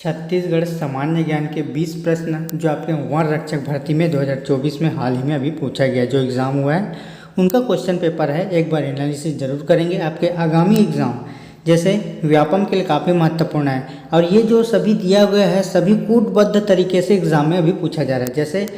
छत्तीसगढ़ सामान्य ज्ञान के 20 प्रश्न जो आपके वन रक्षक भर्ती में 2024 में हाल ही में अभी पूछा गया, जो एग्ज़ाम हुआ है उनका क्वेश्चन पेपर है। एक बार एनालिसिस जरूर करेंगे। आपके आगामी एग्ज़ाम जैसे व्यापम के लिए काफ़ी महत्वपूर्ण है और ये जो सभी दिया गया है सभी कूटबद्ध तरीके से एग्ज़ाम में अभी पूछा जा रहा है। जैसे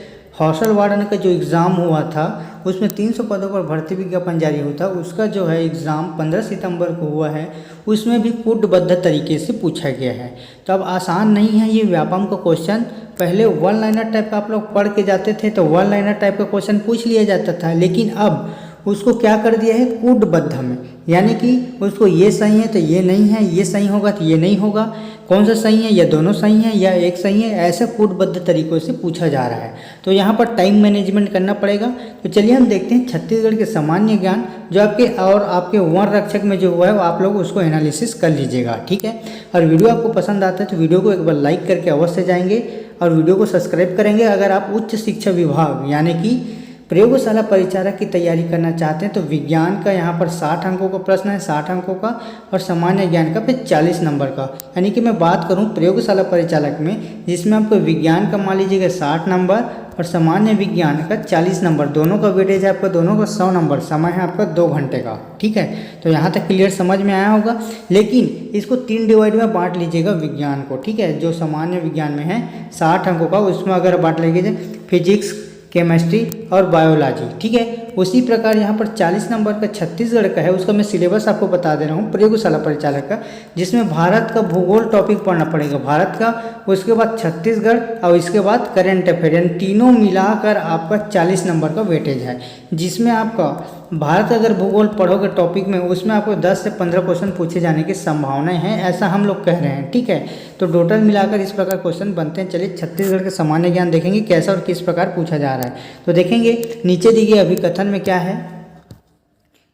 हौसल वार्डन का जो एग्ज़ाम हुआ था उसमें 300 पदों पर भर्ती विज्ञापन जारी हुआ था, उसका जो है एग्ज़ाम 15 सितंबर को हुआ है, उसमें भी कूटबद्ध तरीके से पूछा गया है। तो अब आसान नहीं है ये व्यापम का क्वेश्चन। पहले वन लाइनर टाइप का आप लोग पढ़ के जाते थे तो वन लाइनर टाइप का क्वेश्चन पूछ लिया जाता था, लेकिन अब उसको क्या कर दिया है कूटबद्ध में, यानी कि उसको ये सही है तो ये नहीं है, ये सही होगा तो ये नहीं होगा, कौन सा सही है या दोनों सही है या एक सही है, ऐसे कूटबद्ध तरीकों से पूछा जा रहा है। तो यहाँ पर टाइम मैनेजमेंट करना पड़ेगा। तो चलिए हम देखते हैं छत्तीसगढ़ के सामान्य ज्ञान जो आपके और आपके वन रक्षक में जो हुआ है वो आप लोग उसको एनालिसिस कर लीजिएगा, ठीक है। और वीडियो आपको पसंद आता है तो वीडियो को एक बार लाइक करके अवश्य जाएंगे और वीडियो को सब्सक्राइब करेंगे। अगर आप उच्च शिक्षा विभाग यानी कि प्रयोगशाला परिचारक की तैयारी करना चाहते हैं तो विज्ञान का यहाँ पर 60 अंकों का प्रश्न है, 60 अंकों का, और सामान्य ज्ञान का फिर 40 नंबर का। यानी कि मैं बात करूँ प्रयोगशाला परिचालक में जिसमें आपको विज्ञान का मान लीजिएगा 60 नंबर और सामान्य विज्ञान का 40 नंबर, दोनों का वेटेज है आपका, दोनों का 100 नंबर, समय है आपका 2 घंटे का, ठीक है। तो यहाँ तक क्लियर समझ में आया होगा। लेकिन इसको 3 डिवाइड में बांट लीजिएगा विज्ञान को, ठीक है। जो सामान्य विज्ञान में है 60 अंकों का, उसमें अगर बांट लीजिए फिजिक्स, केमिस्ट्री और बायोलॉजी, ठीक है। उसी प्रकार यहाँ पर 40 नंबर का छत्तीसगढ़ का है, उसका मैं सिलेबस आपको बता दे रहा हूँ प्रयोगशाला परिचालक का, जिसमें भारत का भूगोल टॉपिक पढ़ना पड़ेगा, भारत का, उसके बाद छत्तीसगढ़ और इसके बाद करेंट अफेयर, यानी तीनों मिलाकर आपका 40 नंबर का वेटेज है। जिसमें आपका भारत अगर भूगोल पढ़ोगे टॉपिक में उसमें आपको 10 से 15 क्वेश्चन पूछे जाने की संभावनाएं हैं, ऐसा हम लोग कह रहे हैं, ठीक है। तो टोटल मिलाकर इस प्रकार क्वेश्चन बनते हैं। चलिए छत्तीसगढ़ के सामान्य ज्ञान देखेंगे कैसा और किस प्रकार पूछा जा रहा है। तो देखेंगे नीचे दिए अभिकथन में क्या है,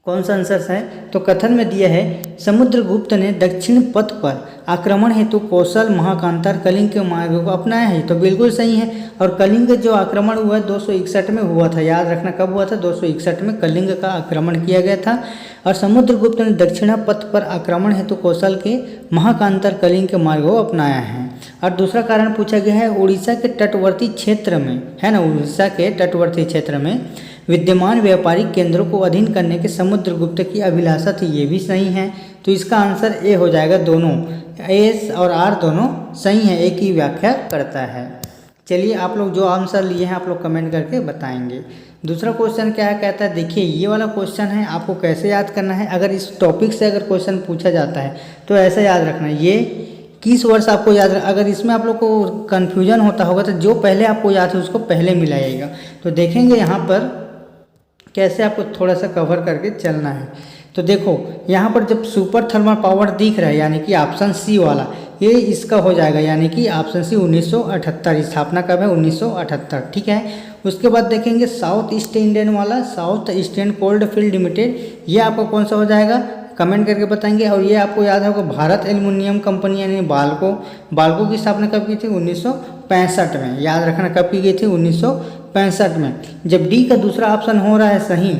कौन सा आंसर है। तो कथन में दिया है समुद्रगुप्त ने दक्षिण पथ पर आक्रमण हेतु कौशल महाकांतार कलिंग के मार्ग को अपनाया है, तो बिल्कुल सही है। और कलिंग जो आक्रमण हुआ है 261 में हुआ था, याद रखना कब हुआ था, 261 में कलिंग का आक्रमण किया गया था। और समुद्रगुप्त ने दक्षिण पथ पर आक्रमण हेतु कौशल के महाकांतार कलिंग के मार्ग को अपनाया है। और दूसरा कारण पूछा गया है उड़ीसा के तटवर्ती क्षेत्र में, है ना, उड़ीसा के तटवर्ती क्षेत्र में विद्यमान व्यापारिक केंद्रों को अधीन करने के समुद्रगुप्त की अभिलाषा थी, ये भी सही है। तो इसका आंसर ए हो जाएगा, दोनों एस और आर दोनों सही है, एक ही व्याख्या करता है। चलिए आप लोग जो आंसर लिए हैं आप लोग कमेंट करके बताएंगे। दूसरा क्वेश्चन क्या है, कहता है देखिए ये वाला क्वेश्चन है, आपको कैसे याद करना है। अगर इस टॉपिक से अगर क्वेश्चन पूछा जाता है तो ऐसा याद रखना है, ये किस वर्ष आपको याद रख, अगर इसमें आप लोग को कन्फ्यूजन होता होगा तो जो पहले आपको याद है उसको पहले मिलाइएगा। तो देखेंगे यहाँ पर कैसे आपको थोड़ा सा कवर करके चलना है। तो देखो यहाँ पर जब सुपर थर्मल पावर दिख रहा है यानी कि ऑप्शन सी वाला, ये इसका हो जाएगा, यानी कि ऑप्शन सी 1978, स्थापना कब है 1978, ठीक है। उसके बाद देखेंगे साउथ ईस्ट इंडियन वाला, south eastern cold field limited, ये आपका कौन सा हो जाएगा कमेंट करके बताएंगे। और ये आपको याद होगा भारत एल्युमिनियम कंपनी यानी बाल्को की स्थापना कब की थी 1965 में, याद रखना कब की गई थी 1965 में। जब डी का दूसरा ऑप्शन हो रहा है सही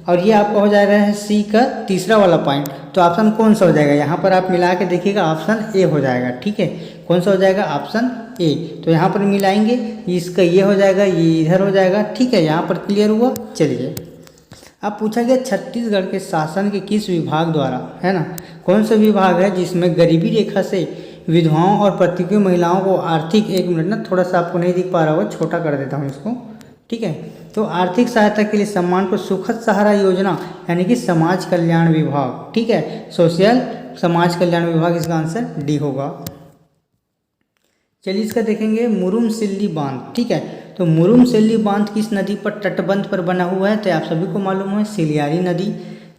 और ये आपका हो जाएगा है सी का तीसरा वाला पॉइंट, तो ऑप्शन कौन सा हो जाएगा, यहाँ पर आप मिला के देखिएगा ऑप्शन ए हो जाएगा, ठीक है। कौन सा हो जाएगा ऑप्शन ए, तो यहाँ पर मिलाएंगे इसका ये हो जाएगा, ये इधर हो जाएगा, ठीक है। यहाँ पर क्लियर हुआ। चलिए अब पूछा गया छत्तीसगढ़ के शासन के किस विभाग द्वारा, है ना, कौन सा विभाग है जिसमें गरीबी रेखा से विधवाओं और प्रतिक्रिया महिलाओं को आर्थिक, एक मिनट ना थोड़ा सा आपको नहीं दिख पा रहा होगा, छोटा कर देता हूँ इसको, ठीक है। तो आर्थिक सहायता के लिए सम्मान को सुखद सहारा योजना यानी कि समाज कल्याण विभाग, ठीक है, सोशल समाज कल्याण विभाग, इसका आंसर डी होगा। चलिए इसका देखेंगे मुरुम-सिल्ली बांध, ठीक है। तो मुरुम-सिल्ली बांध किस नदी पर तटबंध पर बना हुआ है, तो आप सभी को मालूम है सिलियारी नदी।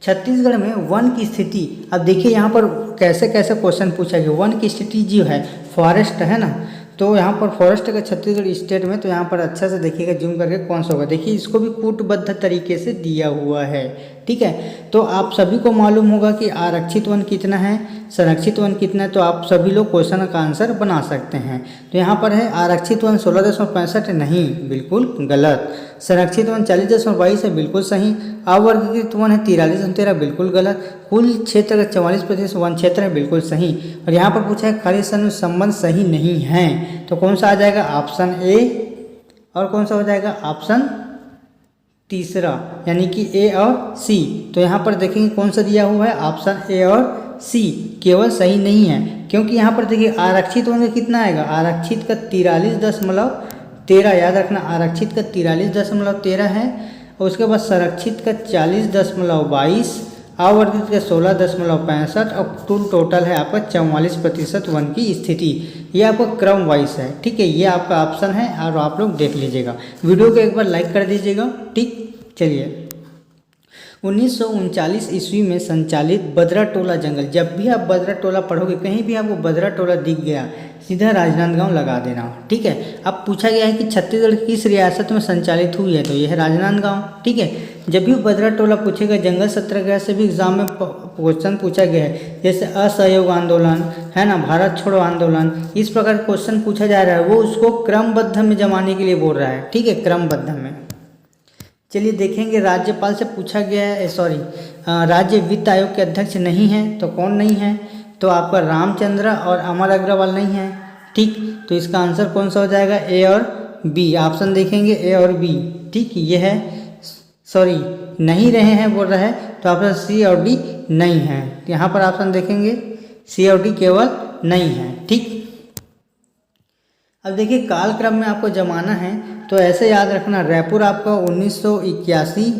छत्तीसगढ़ में वन की स्थिति, अब देखिए यहाँ पर कैसे कैसे क्वेश्चन पूछा गया। वन की स्थिति जो है फॉरेस्ट है ना, तो यहाँ पर फॉरेस्ट का छत्तीसगढ़ स्टेट में, तो यहाँ पर अच्छा से देखिएगा जूम करके कौन सा होगा। देखिए इसको भी कूटबद्ध तरीके से दिया हुआ है, ठीक है। तो आप सभी को मालूम होगा कि आरक्षित वन कितना है, संरक्षित वन कितना है, तो आप सभी लोग क्वेश्चन का आंसर बना सकते हैं। तो यहाँ पर है आरक्षित वन 16.65 नहीं, बिल्कुल गलत। संरक्षित वन 40.22 है, बिल्कुल सही। अवर्गीकृत वन है 43.13, बिल्कुल गलत। कुल क्षेत्र का 44% वन क्षेत्र है, बिल्कुल सही। और यहाँ पर पूछा है खनिज संबंध सही नहीं है, तो कौन सा आ जाएगा, ऑप्शन ए। और कौन सा हो जाएगा, ऑप्शन तीसरा, यानी कि ए और सी। तो यहाँ पर देखेंगे कौन सा दिया हुआ है, ऑप्शन ए और सी केवल सही नहीं है, क्योंकि यहाँ पर देखिए आरक्षित वन का कितना आएगा, आरक्षित का 43.13, याद रखना आरक्षित का 43.13 है। और उसके बाद संरक्षित का 40.22, अवर्गीकृत का 16.65 और कुल टोटल है आपका 44% वन की स्थिति। ये आपका क्रम वाइज है, ठीक है। ये आपका ऑप्शन है और आप लोग देख लीजिएगा। वीडियो को एक बार लाइक कर दीजिएगा, ठीक। चलिए, 1939 ईस्वी में संचालित बदरा टोला जंगल, जब भी आप बदरा टोला पढ़ोगे, कहीं भी आपको बदरा टोला दिख गया, सीधा राजनांदगांव लगा देना, ठीक है। अब पूछा गया है कि छत्तीसगढ़ किस रियासत में संचालित हुई है, तो यह है राजनांदगांव, ठीक है। जब भी बदरा टोला पूछेगा, जंगल सत्याग्रह से भी एग्जाम में क्वेश्चन पूछा गया है, जैसे असहयोग आंदोलन है ना, भारत छोड़ो आंदोलन, इस प्रकार क्वेश्चन पूछा जा रहा है, वो उसको क्रमबद्ध में जमाने के लिए बोल रहा है, ठीक है, क्रमबद्ध में। चलिए देखेंगे, राज्यपाल से पूछा गया है, राज्य वित्त आयोग के अध्यक्ष नहीं है, तो कौन नहीं है, तो आपका रामचंद्र और अमर अग्रवाल नहीं है, ठीक। तो इसका आंसर कौन सा हो जाएगा, ए और बी। ऑप्शन देखेंगे ए और बी, ठीक। ये है, नहीं रहे हैं बोल रहा है, तो ऑप्शन सी और डी नहीं है। यहाँ पर ऑप्शन देखेंगे सी और डी केवल नहीं है, ठीक। अब देखिए कालक्रम में आपको जमाना है, तो ऐसे याद रखना, रायपुर आपका 1981,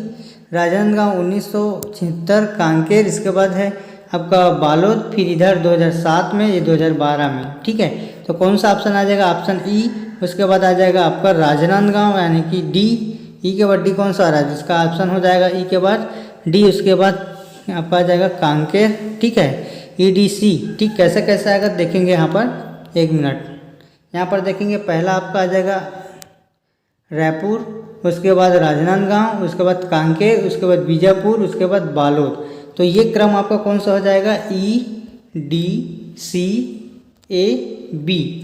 राजनांदगांव 1976, कांकेर इसके बाद है आपका बालोद, फिर इधर 2007 में, ये 2012 में, ठीक है। तो कौन सा ऑप्शन आ जाएगा, ऑप्शन ई। उसके बाद आ जाएगा आपका राजनांदगांव, यानी कि डी। ई के बाद डी कौन सा आ रहा है, जिसका ऑप्शन हो जाएगा ई के बाद डी। उसके बाद आपका आ जाएगा कांकेर, ठीक है, EDC, ठीक। कैसे कैसे आएगा देखेंगे यहाँ पर, एक मिनट। यहाँ पर देखेंगे पहला आपका आ जाएगा रायपुर, उसके बाद राजनांदगांव, उसके बाद कांकेर, उसके बाद बीजापुर, उसके बाद बालोद। तो ये क्रम आपका कौन सा हो जाएगा, EDCAB।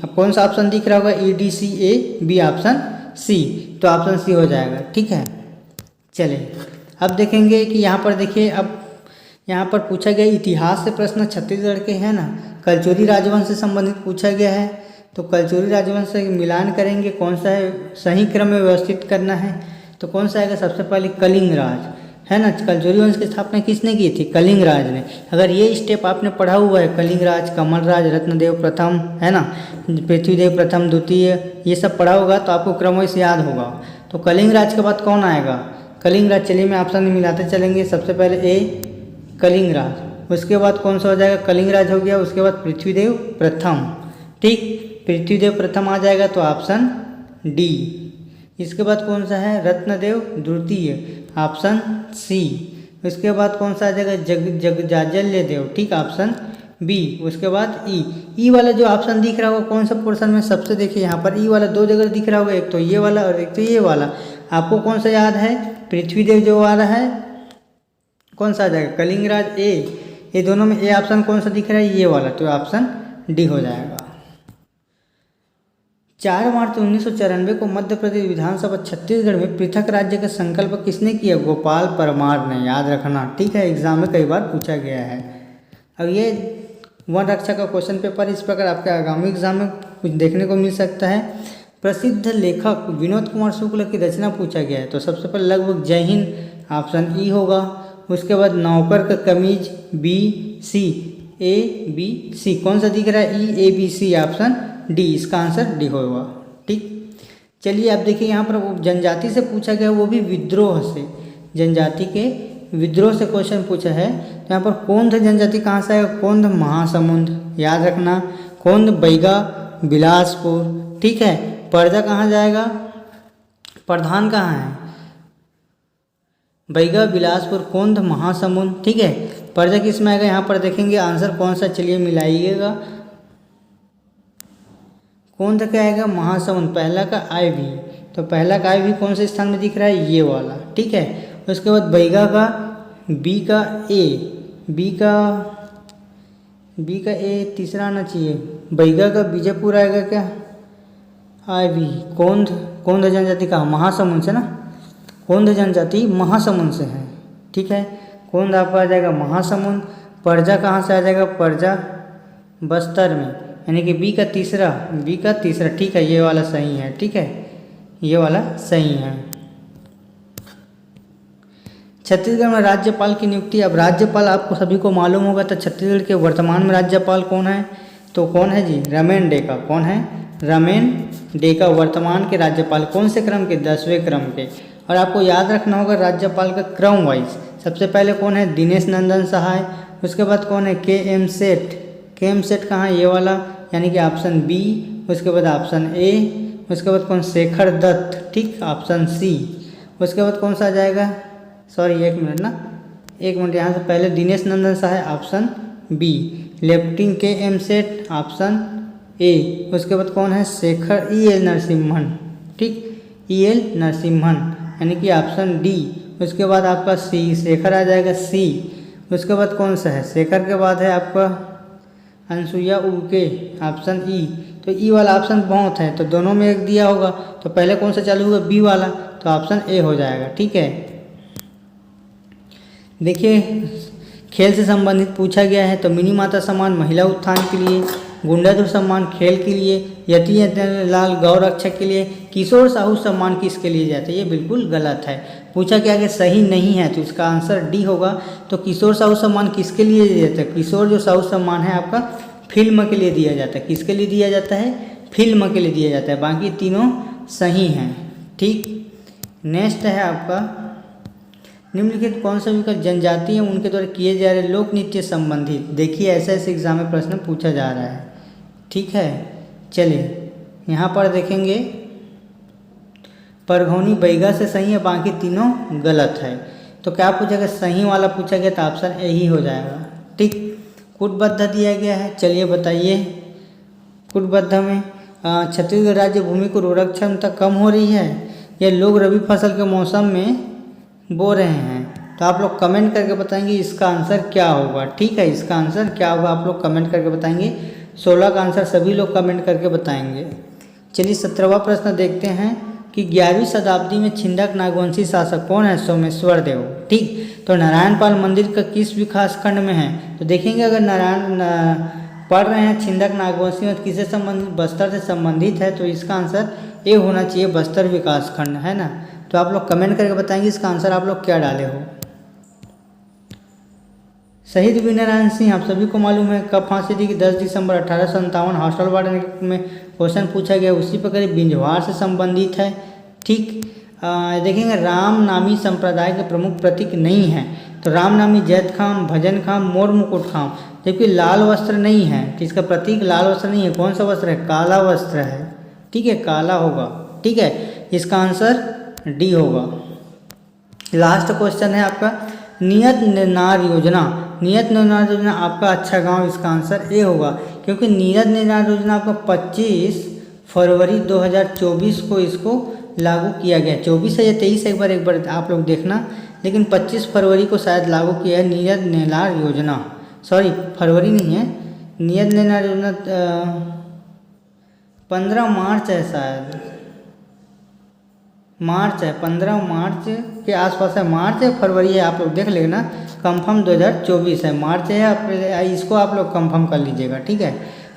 अब कौन सा ऑप्शन दिख रहा होगा, EDCAB, ऑप्शन सी। तो ऑप्शन सी हो जाएगा, ठीक है। चलिए अब देखेंगे कि यहाँ पर देखिए, अब यहाँ पर पूछा गया इतिहास से प्रश्न छत्तीसगढ़ के है ना, कलचुरी राजवंश से संबंधित पूछा गया है। तो कलचुरी राजवंश से मिलान करेंगे, कौन सा है, सही क्रम में व्यवस्थित करना है। तो कौन सा आएगा, सबसे पहले कलिंग राज है ना। कलचुरी वंश की स्थापना किसने की थी, कलिंग राज ने। अगर ये स्टेप आपने पढ़ा हुआ है, कलिंग राज, कमल राज, रत्नदेव प्रथम है ना, पृथ्वीदेव प्रथम द्वितीय, ये सब पढ़ा होगा तो आपको क्रम वाइज याद होगा। तो कलिंग राज के बाद कौन आएगा, कलिंग राज। चलिए मैं ऑप्शन मिलाते चलेंगे। सबसे पहले ए कलिंग राज, उसके बाद कौन सा हो जाएगा, कलिंग राज हो गया। उसके बाद पृथ्वीदेव प्रथम, ठीक, पृथ्वीदेव प्रथम आ जाएगा, तो ऑप्शन डी। इसके बाद कौन सा है, रत्नदेव द्वितीय, ऑप्शन सी। उसके बाद कौन सा आ जाएगा, जगजाजल्य देव, ठीक, ऑप्शन बी। उसके बाद ई वाला जो ऑप्शन दिख रहा होगा कौन सा पोर्शन में, सबसे देखिए यहाँ पर ई वाला दो जगह दिख रहा होगा, एक तो ये वाला और एक तो ये वाला। आपको कौन सा याद है, पृथ्वीदेव जो आ रहा है कौन सा आ जाएगा, कलिंगराज ए। ये दोनों में ए ऑप्शन कौन सा दिख रहा है, ये वाला, तो ऑप्शन डी हो जाएगा। 4 मार्च 1994 को मध्य प्रदेश विधानसभा छत्तीसगढ़ में पृथक राज्य का संकल्प किसने किया, गोपाल परमार ने, याद रखना, ठीक है। एग्जाम में कई बार पूछा गया है। अब ये वन रक्षा का क्वेश्चन पेपर इस प्रकार आपके आगामी एग्जाम में कुछ देखने को मिल सकता है। प्रसिद्ध लेखक विनोद कुमार शुक्ल की रचना पूछा गया है, तो सबसे पहले लगभग जय हिंद, ऑप्शन ई होगा। उसके बाद नौकर का कमीज, BC, ABC, कौन सा दिख रहा है, EABC, ऑप्शन डी। इसका आंसर डी होगा, ठीक। चलिए अब देखिए यहाँ पर जनजाति से पूछा गया, वो भी विद्रोह से, जनजाति के विद्रोह से क्वेश्चन पूछा है। तो यहाँ पर कोंध जनजाति कहाँ से आएगा, कोंध महासमुंद, याद रखना, कोंध बैगा बिलासपुर, ठीक है। पर्जा कहाँ जाएगा, प्रधान कहाँ है, बैगा बिलासपुर, कोंध महासमुंद, ठीक है। पर्जा किस में आएगा, यहाँ पर देखेंगे आंसर कौन सा, चलिए मिलाइएगा। कोंध क्या आएगा, महासमुंद, पहला का आई भी, तो पहला का आई भी कौन से स्थान में दिख रहा है, ये वाला, ठीक है। उसके बाद बैगा का बी का ए, बी का ए तीसरा आना चाहिए। बैगा का बीजापुर आएगा क्या? आई भी कौंध जनजाति का महासमुंद से ना, कौंध जनजाति महासमुंद से है। ठीक है, कौंध आपका आ जाएगा महासमुंद। परजा कहाँ से आ जाएगा? परजा बस्तर में, यानी कि बी का तीसरा। ठीक है, ये वाला सही है। ठीक है, ये वाला सही है। छत्तीसगढ़ में राज्यपाल की नियुक्ति। अब राज्यपाल आपको सभी को मालूम होगा, तो छत्तीसगढ़ के वर्तमान में राज्यपाल कौन है? तो कौन है जी? रमेन डेका। कौन है? रमेन डेका वर्तमान के राज्यपाल। कौन से क्रम के? 10वें क्रम के। और आपको याद रखना होगा राज्यपाल का क्रम वाइज। सबसे पहले कौन है? दिनेश नंदन सहाय। उसके बाद कौन है? के.एम. सेठ। के.एम. सेठ कहाँ है? ये वाला, यानी कि ऑप्शन बी। उसके बाद ऑप्शन ए। उसके बाद कौन? शेखर दत्त। ठीक, ऑप्शन सी। उसके बाद कौन सा आ जाएगा? सॉरी, एक मिनट यहाँ से पहले दिनेश नंदन सहाय ऑप्शन बी। Lieutenant KM. सेठ ऑप्शन ए। उसके बाद कौन है? शेखर ई.एल. नरसिम्हन। ठीक, ई.एल. नरसिम्हन, यानी कि ऑप्शन डी। उसके बाद आपका सी, शेखर आ जाएगा सी। उसके बाद कौन सा है? शेखर के बाद है आपका अनसुईया उइके, ऑप्शन ई। तो ई वाला ऑप्शन बहुत है, तो दोनों में एक दिया होगा, तो पहले कौन सा चालू होगा? बी वाला, तो ऑप्शन ए हो जाएगा। ठीक है, देखिए खेल से संबंधित पूछा गया है, तो मिनी माता सम्मान महिला उत्थान के लिए, गुंडाधुर सम्मान खेल के लिए, यति लाल गौ रक्षक के लिए, किशोर साहू सम्मान किसके लिए जाता है? ये बिल्कुल गलत है। पूछा क्या कि सही नहीं है, तो इसका आंसर डी होगा। तो किशोर साहू सम्मान किसके लिए दिया जाता है? किशोर जो साहू सम्मान है आपका फिल्म के लिए दिया जाता है। किसके लिए दिया जाता है? फिल्म के लिए दिया जाता है। बाकी तीनों सही हैं। ठीक, नेक्स्ट है आपका निम्नलिखित कौन सा विकल्प जनजाति है उनके द्वारा किए जा रहे लोक नृत्य संबंधित। देखिए ऐसे एग्जाम में प्रश्न पूछा जा रहा है। ठीक है, चलिए यहाँ पर देखेंगे परघौनी बैगा से सही है, बाकी तीनों गलत है। तो क्या पूछेगा? सही वाला पूछा गया, तो ऑप्शन ए ही हो जाएगा। ठीक, कूटबद्ध दिया गया है। चलिए बताइए, कूटबद्ध में छत्तीसगढ़ राज्य भूमि को उर्वरक क्षमता कम हो रही है या लोग रबी फसल के मौसम में बो रहे हैं? तो आप लोग कमेंट करके बताएंगे इसका आंसर क्या होगा। ठीक है, इसका आंसर क्या होगा आप लोग कमेंट करके बताएंगे। 16 का आंसर सभी लोग कमेंट करके बताएंगे। चलिए 17वां प्रश्न देखते हैं कि 11वीं शताब्दी में छिंदक नागवंशी शासक कौन है? सोमेश्वर देव। ठीक, तो नारायणपाल मंदिर का किस विकास खंड में है? तो देखेंगे अगर नारायण पढ़ रहे हैं छिंदक नागवंशी में किससे संबंधित? बस्तर से संबंधित है, तो इसका आंसर ए होना चाहिए, बस्तर विकास खंड, है ना। तो आप लोग कमेंट करके बताएंगे इसका आंसर आप लोग क्या डाले हो। शहीद वीरनारायण सिंह आप सभी को मालूम है कब फांसी दी? 10 दिसंबर 1857। हॉस्टल वार्डन में क्वेश्चन पूछा गया, उसी प्रकार बिंजवार से संबंधित है। ठीक, देखेंगे राम नामी संप्रदाय के प्रमुख प्रतीक नहीं है, तो राम नामी जैत खाम, भजन खाम, मोर मुकुट खाम, जबकि लाल वस्त्र नहीं है, तो इसका प्रतीक लाल वस्त्र नहीं है। कौन सा वस्त्र है? काला वस्त्र है। ठीक है, काला होगा। ठीक है, इसका आंसर डी होगा। लास्ट क्वेश्चन है आपका नियत निर्नार योजना। नियत निर्नार योजना आपका अच्छा गांव, इसका आंसर ए होगा, क्योंकि नियत निर्नार योजना आपका 25 फरवरी 2024 को इसको लागू किया गया। 24 है या 23 है, एक बार आप लोग देखना, लेकिन 25 फरवरी को शायद लागू किया है नियत निर्नार योजना। सॉरी, फरवरी नहीं है, नियत निर्नार योजना 15 मार्च है शायद, मार्च है, 15 मार्च के आसपास है। मार्च या फरवरी है, आप लोग देख लेना, कंफर्म 2024 है, मार्च है, इसको आप लोग कंफर्म कर लीजिएगा। ठीक है,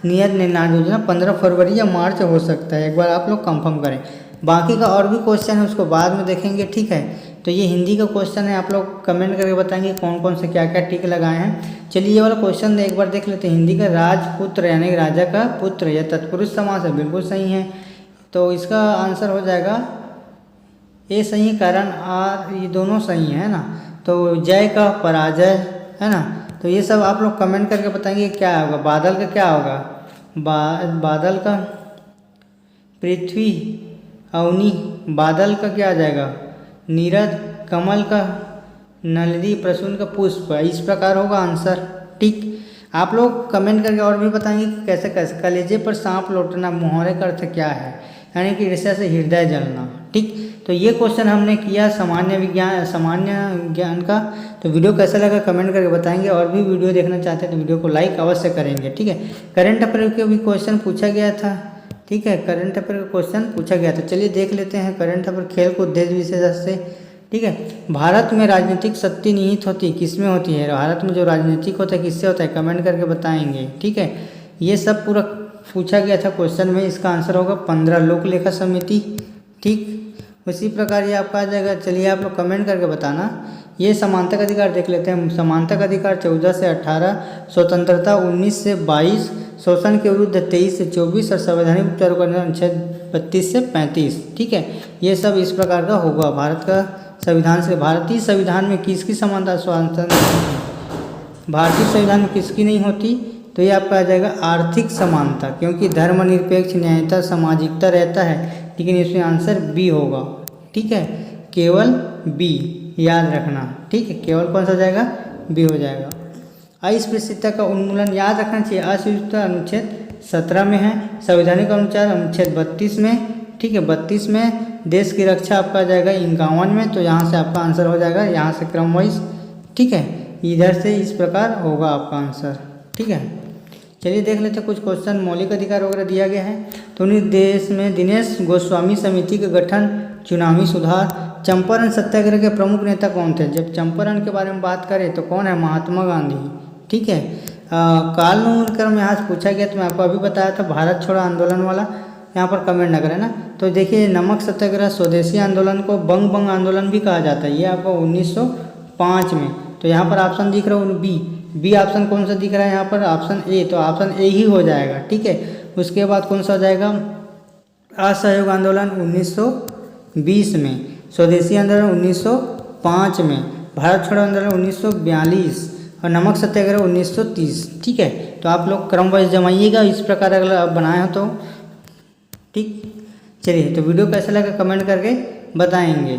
नियत निर्नार योजना 15 फरवरी या मार्च हो सकता है, एक बार आप लोग कंफर्म करें। बाकी का और भी क्वेश्चन है उसको बाद में देखेंगे। ठीक है, तो ये हिंदी का क्वेश्चन है, आप लोग कमेंट करके बताएंगे कौन कौन से क्या क्या टिक लगाए हैं। चलिए ये वाला क्वेश्चन एक बार देख लेते हैं। हिंदी का राजपुत्र यानी राजा का पुत्र, यह तत्पुरुष समास है, बिल्कुल सही है। तो इसका आंसर हो जाएगा ए सही, कारण आर, ये दोनों सही है ना। तो जय का पराजय, है ना। तो ये सब आप लोग कमेंट करके बताएंगे क्या होगा। बादल का क्या होगा? बादल का पृथ्वी, अवनी, बादल का क्या आ जाएगा? नीरद, कमल का नलदी, प्रसून का पुष्प, इस प्रकार होगा आंसर। ठीक, आप लोग कमेंट करके और भी बताएंगे कि कैसे कैसे। कलेजे पर सांप लौटना, मुहावरे का अर्थ क्या है? यानी कि ईर्ष्या से हृदय जलना। ठीक, तो ये क्वेश्चन हमने किया सामान्य ज्ञान का। तो वीडियो कैसा लगा कमेंट करके बताएंगे, और भी वीडियो देखना चाहते हैं तो वीडियो को लाइक अवश्य करेंगे, ठीक है। करंट अफेयर के भी क्वेश्चन पूछा गया था, ठीक है, करंट अफेयर का क्वेश्चन पूछा गया था। चलिए देख लेते हैं करंट अफेयर खेल कूद देश विशेष से, ठीक है। भारत में राजनीतिक शक्ति निहित होती किसमें होती है? भारत में जो राजनीतिक होता है किससे होता है? कमेंट करके बताएंगे, ठीक है। ये सब पूरा पूछा गया था क्वेश्चन में, इसका आंसर होगा 15 लोक लेखा समिति, ठीक। उसी प्रकार ये आपका आ जाएगा। चलिए आप लोग कमेंट करके बताना। ये समानता का अधिकार देख लेते हैं। समानता का अधिकार 14 से 18, स्वतंत्रता 19 से 22, शोषण के विरुद्ध 23 से 24 और संवैधानिक उपचारों का अनुच्छेद 32 से 35, ठीक है। ये सब इस प्रकार का होगा। भारत का संविधान से, भारतीय संविधान में किसकी समानता स्वातंत्र, भारतीय संविधान में किसकी नहीं होती? तो ये आपका आ जाएगा आर्थिक समानता, क्योंकि धर्मनिरपेक्ष न्यायता सामाजिकता रहता है, लेकिन इसमें आंसर बी होगा, ठीक है। केवल बी याद रखना, ठीक है। केवल कौन सा हो जाएगा? बी हो जाएगा। अस्पृश्यता का उन्मूलन याद रखना चाहिए। अस्पृश्यता अनुच्छेद 17 में है, संवैधानिक अनुच्छेद अनुच्छेद 32 में, ठीक है। 32 में देश की रक्षा आपका आ जाएगा 51 में। तो यहाँ से आपका आंसर हो जाएगा, यहाँ से क्रम वाइज, ठीक है। इधर से इस प्रकार होगा आपका आंसर, ठीक है। चलिए देख लेते हैं कुछ क्वेश्चन। मौलिक अधिकार वगैरह दिया गया है। तो उन्हीं देश में दिनेश गोस्वामी समिति का गठन, चुनावी सुधार, चंपारण सत्याग्रह के प्रमुख नेता कौन थे? जब चंपारण के बारे में बात करें तो कौन है? महात्मा गांधी, ठीक है। काल क्रम यहाँ से पूछा गया, तो मैं आपको अभी बताया था भारत छोड़ो आंदोलन वाला, यहाँ पर कमेंट न करें ना। तो देखिए नमक सत्याग्रह, स्वदेशी आंदोलन को बंग आंदोलन भी कहा जाता है, ये आपको 1905 में। तो यहाँ पर ऑप्शन दिख रहा है बी ऑप्शन कौन सा दिख रहा है यहाँ पर? Option A. तो ऑप्शन ए ही हो जाएगा, ठीक है। उसके बाद कौन सा हो जाएगा? असहयोग आंदोलन 1920 में, स्वदेशी आंदोलन 1905 में, भारत छोड़ो आंदोलन 1942 और नमक सत्याग्रह 1930, ठीक है। तो आप लोग क्रम वाइज जमाइएगा इस प्रकार अगर आप बनाए हो तो, ठीक। चलिए तो वीडियो कैसा लगा कमेंट करके बताएंगे।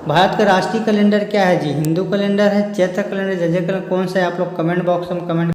भारत का राष्ट्रीय कैलेंडर क्या है जी? हिंदू कैलेंडर है, चैत्र कैलेंडर, जैसे कैलेंडर कौन सा है? आप लोग कमेंट बॉक्स में कमेंट